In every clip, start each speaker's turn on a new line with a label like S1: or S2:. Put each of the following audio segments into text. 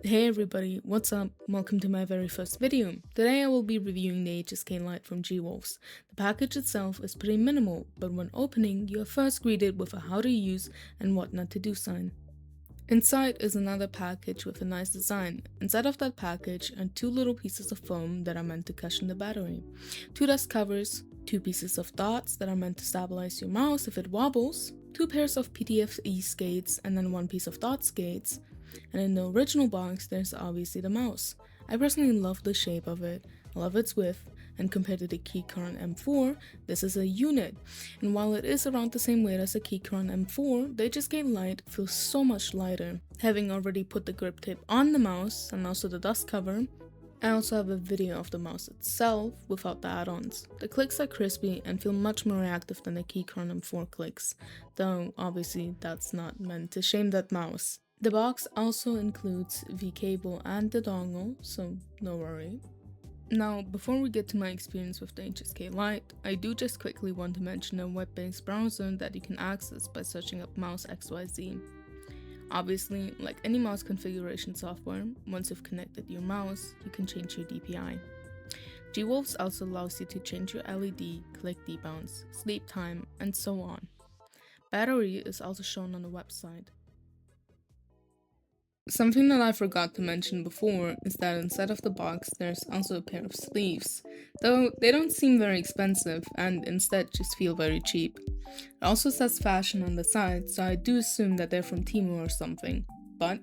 S1: Hey everybody, what's up? Welcome to my very first video. Today I will be reviewing the HSK Lite from G-Wolves. The package itself is pretty minimal, but when opening, you are first greeted with a how to use and what not to do sign. Inside is another package with a nice design. Inside of that package are two little pieces of foam that are meant to cushion the battery, two dust covers, two pieces of dots that are meant to stabilize your mouse if it wobbles, two pairs of PTFE skates, and then one piece of dot skates. And in the original box, there's obviously the mouse. I personally love the shape of it, I love its width, and compared to the Keychron M4, this is a unit. And while it is around the same weight as the Keychron M4, the HSK Lite feels so much lighter. Having already put the grip tape on the mouse and also the dust cover, I also have a video of the mouse itself without the add-ons. The clicks are crispy and feel much more reactive than the Keychron M4 clicks, though obviously that's not meant to shame that mouse. The box also includes the cable and the dongle, so no worry. Now, before we get to my experience with the HSK Lite, I do just quickly want to mention a web-based browser that you can access by searching up mouse XYZ. Obviously, like any mouse configuration software, once you've connected your mouse, you can change your DPI. G-Wolves also allows you to change your LED, click debounce, sleep time, and so on. Battery is also shown on the website. Something that I forgot to mention before is that inside of the box there's also a pair of sleeves, though they don't seem very expensive and instead just feel very cheap. It also says fashion on the side, so I do assume that they're from Temu or something, but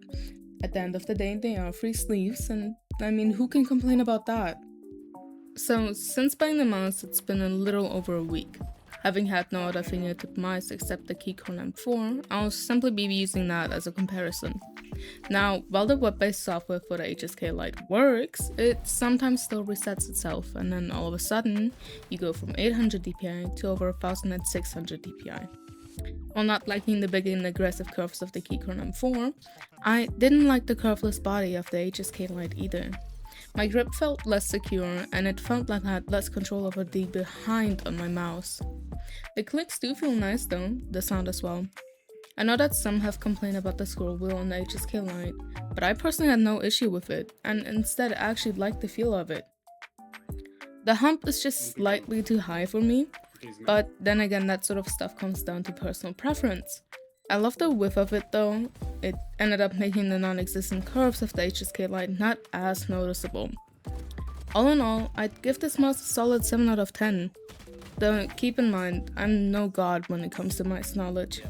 S1: at the end of the day they are free sleeves, and I mean, who can complain about that? So since buying the mouse, it's been a little over a week. Having had no other fingertip mice except the Keychron M4, I'll simply be using that as a comparison. Now, while the web-based software for the HSK Lite works, it sometimes still resets itself, and then all of a sudden, you go from 800 dpi to over 1600 dpi. While not liking the big and aggressive curves of the Keychron M4, I didn't like the curveless body of the HSK Lite either. My grip felt less secure, and it felt like I had less control over the behind on my mouse. The clicks do feel nice though, the sound as well. I know that some have complained about the scroll wheel on the HSK Lite, but I personally had no issue with it, and instead actually liked the feel of it. The hump is just slightly too high for me, but then again that sort of stuff comes down to personal preference. I love the width of it though. It ended up making the non-existent curves of the HSK Lite not as noticeable. All in all, I'd give this mouse a solid 7 out of 10. Though keep in mind, I'm no god when it comes to mouse knowledge.